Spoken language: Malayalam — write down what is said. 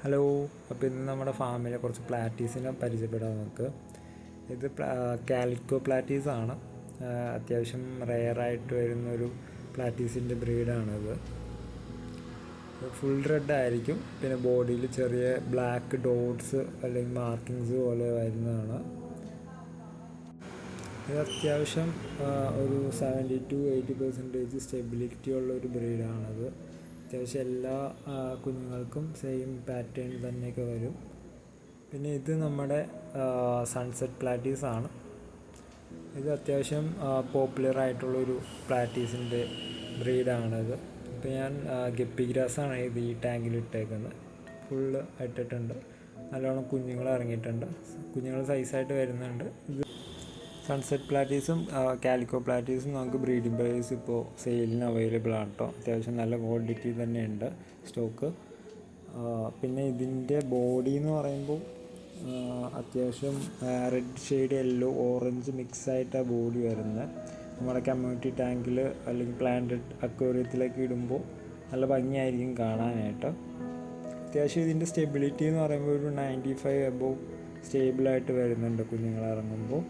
ഹലോ. അപ്പോൾ ഇന്ന് നമ്മുടെ ഫാമിലെ കുറച്ച് പ്ലാറ്റീസിനെ പരിചയപ്പെടാം നമുക്ക്. ഇത് കാലിക്കോ പ്ലാറ്റീസാണ്. അത്യാവശ്യം റെയറായിട്ട് വരുന്നൊരു പ്ലാറ്റീസിൻ്റെ ബ്രീഡാണിത്. ഫുൾ റെഡ് ആയിരിക്കും. പിന്നെ ബോഡിയിൽ ചെറിയ ബ്ലാക്ക് ഡോട്ട്സ് അല്ലെങ്കിൽ മാർക്കിങ്സ് പോലെ വരുന്നതാണ്. ഇത് അത്യാവശ്യം ഒരു 70-80% സ്റ്റെബിലിറ്റി ഉള്ള ഒരു ബ്രീഡാണത്. അത്യാവശ്യം എല്ലാ കുഞ്ഞുങ്ങൾക്കും സെയിം പാറ്റേൺ തന്നെയൊക്കെ വരും. പിന്നെ ഇത് നമ്മുടെ സൺസെറ്റ് പ്ലാറ്റീസാണ്. ഇത് അത്യാവശ്യം പോപ്പുലറായിട്ടുള്ളൊരു പ്ലാറ്റീസിൻ്റെ ബ്രീഡാണിത്. ഇപ്പോൾ ഞാൻ ഗപ്പി ഗ്രാസാണ് ഇത് ഈ ടാങ്കിൽ ഇട്ടേക്കുന്നത്. ഫുള്ള് ഇട്ടിട്ടുണ്ട്. നല്ലോണം കുഞ്ഞുങ്ങൾ ഇറങ്ങിയിട്ടുണ്ട്. കുഞ്ഞുങ്ങൾ സൈസായിട്ട് വരുന്നുണ്ട്. ഇത് സൺസെറ്റ് പ്ലാറ്റീസും കാലിക്കോ പ്ലാറ്റീസും നമുക്ക് ബ്രീഡിംഗ് പ്രൈസ് ഇപ്പോൾ സെയിലിന് അവൈലബിൾ ആണ് കേട്ടോ. അത്യാവശ്യം നല്ല ക്വാളിറ്റി തന്നെയുണ്ട് സ്റ്റോക്ക്. പിന്നെ ഇതിൻ്റെ ബോഡി എന്ന് പറയുമ്പോൾ അത്യാവശ്യം റെഡ് ഷെയ്ഡ് യെല്ലോ ഓറഞ്ച് മിക്സായിട്ടാണ് ബോഡി വരുന്നത്. നമ്മുടെ കമ്മ്യൂണിറ്റി ടാങ്കിൽ അല്ലെങ്കിൽ പ്ലാന്റഡ് അക്വേറിയത്തിലേക്ക് ഇടുമ്പോൾ നല്ല ഭംഗിയായിരിക്കും കാണാനായിട്ട്. അത്യാവശ്യം ഇതിൻ്റെ സ്റ്റെബിലിറ്റി എന്ന് പറയുമ്പോൾ ഒരു 95 എബോവ് സ്റ്റേബിളായിട്ട് വരുന്നുണ്ട് കുഞ്ഞുങ്ങൾ ഇറങ്ങുമ്പോൾ.